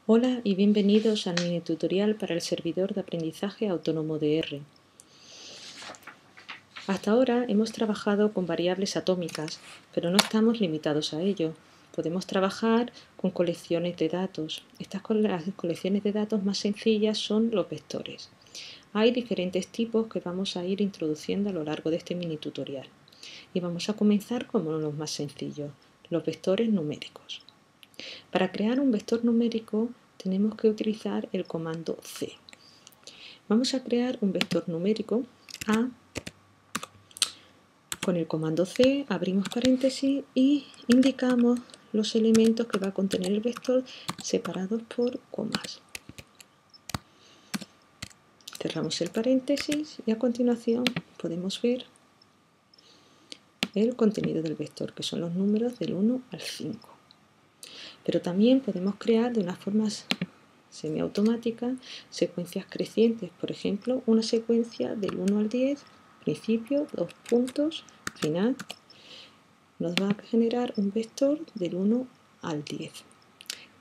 Hola y bienvenidos al mini tutorial para el servidor de aprendizaje autónomo de R. Hasta ahora hemos trabajado con variables atómicas, pero no estamos limitados a ello. Podemos trabajar con colecciones de datos. Las colecciones de datos más sencillas son los vectores. Hay diferentes tipos que vamos a ir introduciendo a lo largo de este mini tutorial. Y vamos a comenzar con los más sencillos, los vectores numéricos. Para crear un vector numérico tenemos que utilizar el comando C. Vamos a crear un vector numérico A. Con el comando C abrimos paréntesis y indicamos los elementos que va a contener el vector separados por comas. Cerramos el paréntesis y a continuación podemos ver el contenido del vector, que son los números del 1 al 5. Pero también podemos crear de una forma semiautomática secuencias crecientes, por ejemplo, una secuencia del 1 al 10, principio, 2 puntos, final, nos va a generar un vector del 1 al 10.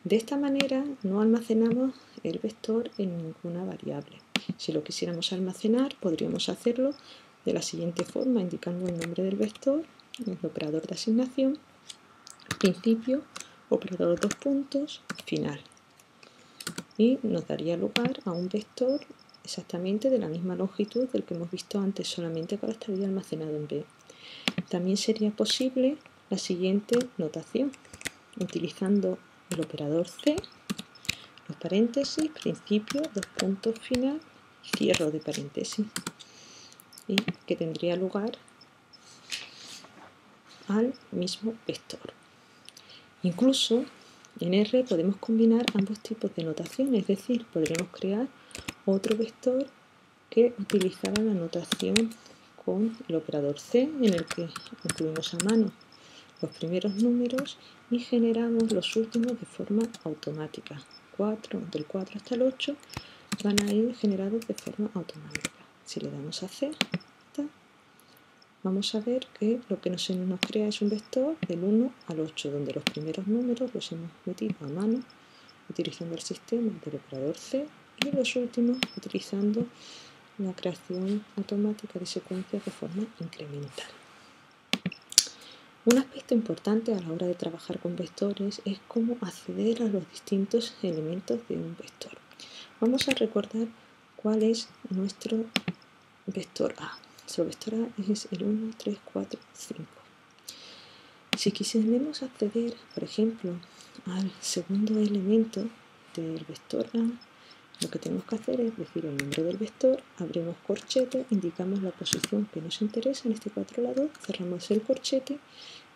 De esta manera no almacenamos el vector en ninguna variable. Si lo quisiéramos almacenar, podríamos hacerlo de la siguiente forma, indicando el nombre del vector, el operador de asignación, principio, operador 2 puntos, final. Y nos daría lugar a un vector exactamente de la misma longitud del que hemos visto antes, solamente que ahora estaría almacenado en B. También sería posible la siguiente notación, utilizando el operador C, los paréntesis, principio, 2 puntos, final, cierre de paréntesis, y que tendría lugar al mismo vector. Incluso en R podemos combinar ambos tipos de notación, es decir, podremos crear otro vector que utilizara la notación con el operador C, en el que incluimos a mano los primeros números y generamos los últimos de forma automática. Del 4 hasta el 8 van a ir generados de forma automática. Si le damos a C, vamos a ver que lo que se nos crea es un vector del 1 al 8, donde los primeros números los hemos metido a mano utilizando el sistema del operador C y los últimos utilizando la creación automática de secuencias de forma incremental. Un aspecto importante a la hora de trabajar con vectores es cómo acceder a los distintos elementos de un vector. Vamos a recordar cuál es nuestro vector A. Nuestro vector A es el 1, 3, 4, 5. Si quisiéramos acceder, por ejemplo, al segundo elemento del vector A, lo que tenemos que hacer es decir el nombre del vector, abrimos corchete, indicamos la posición que nos interesa, en este 4 la 2, cerramos el corchete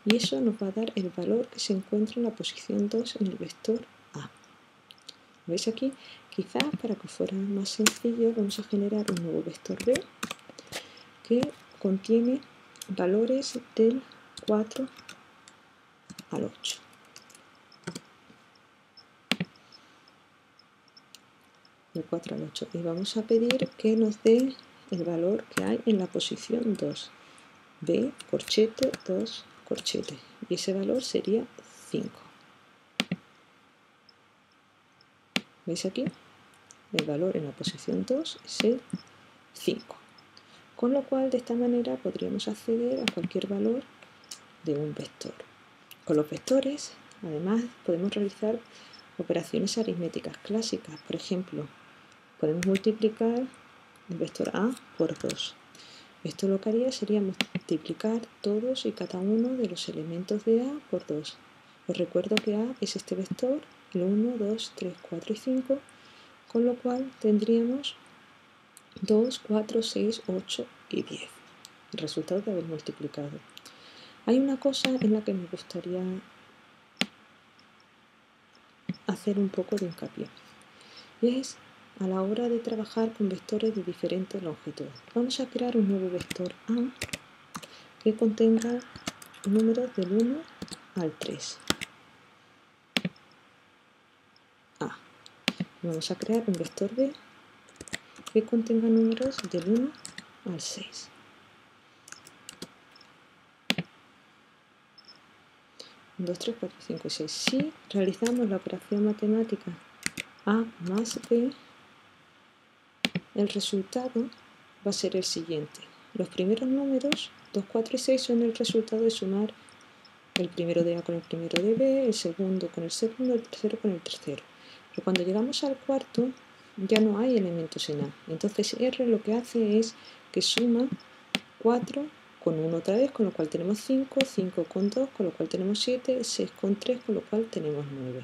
y eso nos va a dar el valor que se encuentra en la posición 2 en el vector A. ¿Veis aquí? Quizás para que fuera más sencillo vamos a generar un nuevo vector B que contiene valores del 4 al 8. Del 4 al 8. Y vamos a pedir que nos dé el valor que hay en la posición 2. B, corchete, 2, corchete. Y ese valor sería 5. ¿Veis aquí? El valor en la posición 2 es el 5. Con lo cual, de esta manera podríamos acceder a cualquier valor de un vector. Con los vectores, además, podemos realizar operaciones aritméticas clásicas. Por ejemplo, podemos multiplicar el vector A por 2. Esto lo que haría sería multiplicar todos y cada uno de los elementos de A por 2. Os recuerdo que A es este vector, el 1, 2, 3, 4 y 5, con lo cual tendríamos 2, 4, 6, 8 y 10, el resultado de haber multiplicado. Hay una cosa en la que me gustaría hacer un poco de hincapié, y es a la hora de trabajar con vectores de diferentes longitudes. Vamos a crear un nuevo vector A que contenga números del 1 al 3. A. Vamos a crear un vector B que contenga números del 1 al 6. 2, 3, 4, 5 y 6. Si realizamos la operación matemática A más B, el resultado va a ser el siguiente. Los primeros números, 2, 4 y 6, son el resultado de sumar el primero de A con el primero de B, el segundo con el segundo, el tercero con el tercero. Pero cuando llegamos al cuarto, ya no hay elementos en A. Entonces R lo que hace es que suma 4 con 1 otra vez, con lo cual tenemos 5, 5 con 2, con lo cual tenemos 7, 6 con 3, con lo cual tenemos 9.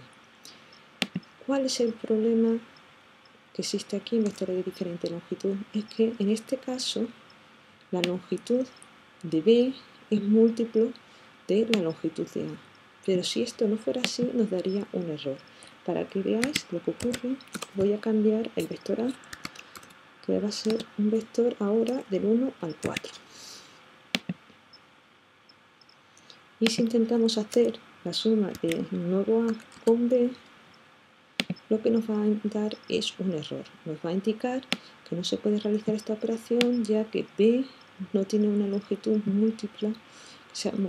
¿Cuál es el problema que existe aquí en vectores de diferente longitud? Es que en este caso la longitud de B es múltiplo de la longitud de A. Pero si esto no fuera así, nos daría un error. Para que veáis lo que ocurre, voy a cambiar el vector A, que va a ser un vector ahora del 1 al 4. Y si intentamos hacer la suma de nuevo A con B, lo que nos va a dar es un error. Nos va a indicar que no se puede realizar esta operación ya que B no tiene una longitud múltipla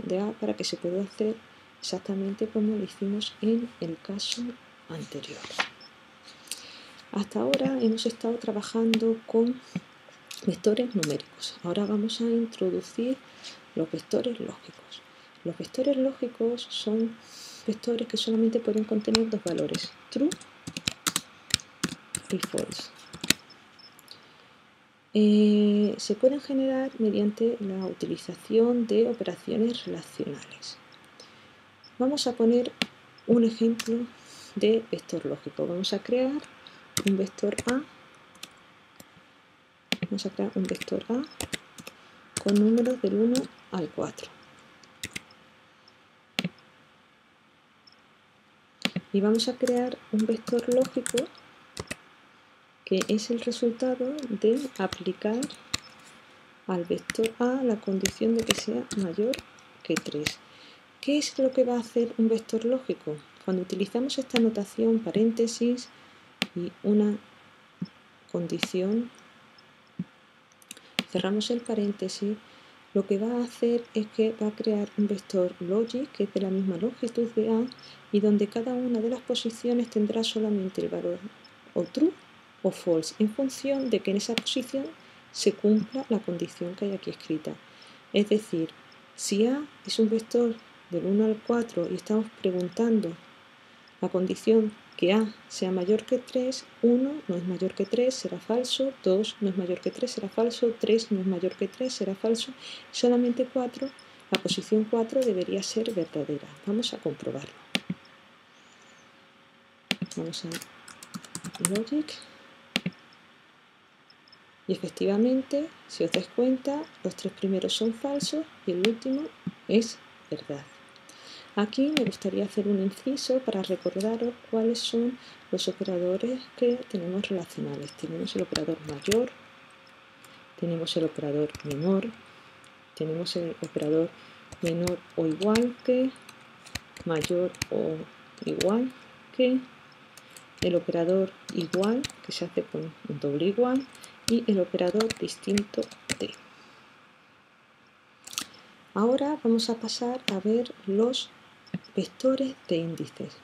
de A para que se pueda hacer exactamente como lo hicimos en el caso anterior. Hasta ahora hemos estado trabajando con vectores numéricos. Ahora vamos a introducir los vectores lógicos. Los vectores lógicos son vectores que solamente pueden contener dos valores, true y false. Se pueden generar mediante la utilización de operaciones relacionales. Vamos a poner un ejemplo de vector lógico. Vamos a crear un vector A. Vamos a crear un vector A con números del 1 al 4. Y vamos a crear un vector lógico que es el resultado de aplicar al vector A la condición de que sea mayor que 3. ¿Qué es lo que va a hacer un vector lógico? Cuando utilizamos esta notación paréntesis y una condición, cerramos el paréntesis, lo que va a hacer es que va a crear un vector logic que es de la misma longitud de A y donde cada una de las posiciones tendrá solamente el valor o true o false en función de que en esa posición se cumpla la condición que hay aquí escrita. Es decir, si A es un vector del 1 al 4 y estamos preguntando la condición que A sea mayor que 3, 1 no es mayor que 3, será falso, 2 no es mayor que 3, será falso, 3 no es mayor que 3, será falso, solamente 4, la posición 4 debería ser verdadera. Vamos a comprobarlo. Vamos a logic. Y efectivamente, si os dais cuenta, los tres primeros son falsos y el último es verdad. Aquí me gustaría hacer un inciso para recordaros cuáles son los operadores que tenemos relacionales. Tenemos el operador mayor, tenemos el operador menor, tenemos el operador menor o igual que, mayor o igual que, el operador igual, que se hace con un doble igual, y el operador distinto de. Ahora vamos a pasar a ver los vectores de índices.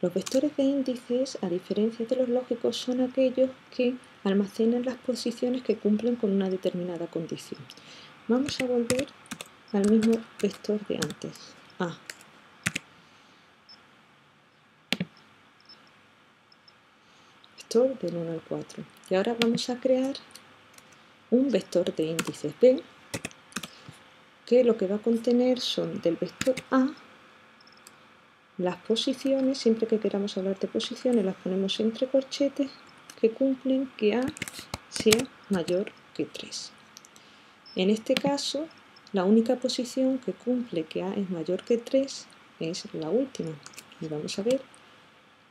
Los vectores de índices, a diferencia de los lógicos, son aquellos que almacenan las posiciones que cumplen con una determinada condición. Vamos a volver al mismo vector de antes, A. Vector del 1 al 4. Y ahora vamos a crear un vector de índices B, que lo que va a contener son del vector A las posiciones, siempre que queramos hablar de posiciones las ponemos entre corchetes, que cumplen que A sea mayor que 3. En este caso, la única posición que cumple que A es mayor que 3 es la última. Y vamos a ver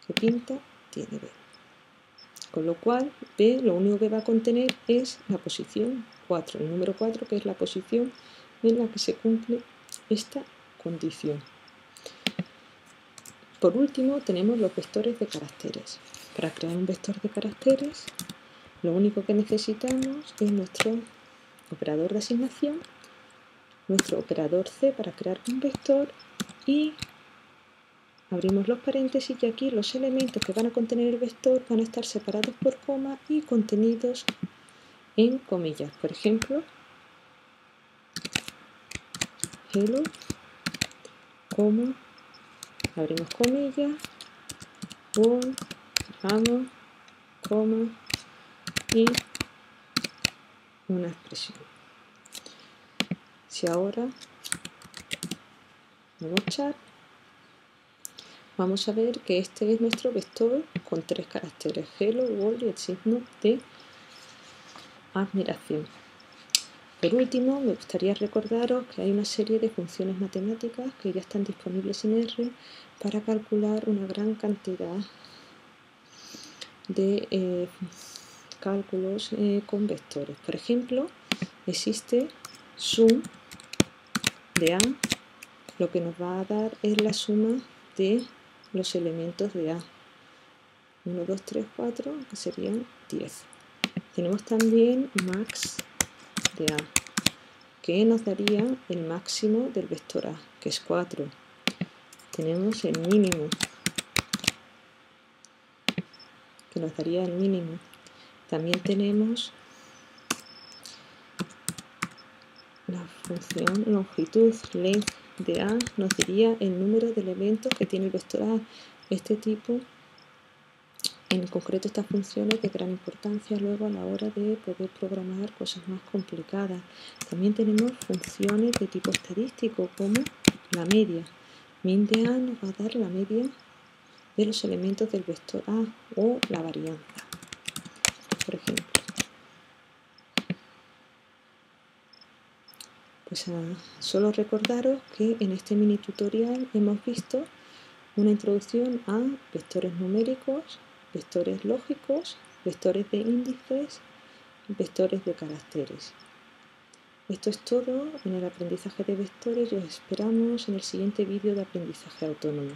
qué pinta tiene B. Con lo cual, B lo único que va a contener es la posición 4, el número 4, que es la posición en la que se cumple esta condición. Por último, tenemos los vectores de caracteres. Para crear un vector de caracteres, lo único que necesitamos es nuestro operador de asignación, nuestro operador C para crear un vector y Abrimos los paréntesis y aquí los elementos que van a contener el vector van a estar separados por coma y contenidos en comillas. Por ejemplo, hello, coma, abrimos comillas, one, cerramos, coma y una expresión. Si ahora vamos a echar, vamos a ver que este es nuestro vector con 3 caracteres, hello, world y el signo de admiración. Por último, me gustaría recordaros que hay una serie de funciones matemáticas que ya están disponibles en R para calcular una gran cantidad de cálculos con vectores. Por ejemplo, existe sum de A, lo que nos va a dar es la suma de los elementos de A. 1, 2, 3, 4, que serían 10. Tenemos también max de A, que nos daría el máximo del vector A, que es 4. Tenemos el mínimo, que nos daría el mínimo. También tenemos la función longitud, length de A, nos diría el número de elementos que tiene el vector A. Este tipo, en concreto estas funciones, de gran importancia luego a la hora de poder programar cosas más complicadas. También tenemos funciones de tipo estadístico, como la media. Min de A nos va a dar la media de los elementos del vector A o la varianza, por ejemplo. Pues solo recordaros que en este mini tutorial hemos visto una introducción a vectores numéricos, vectores lógicos, vectores de índices, vectores de caracteres. Esto es todo en el aprendizaje de vectores y os esperamos en el siguiente vídeo de aprendizaje autónomo.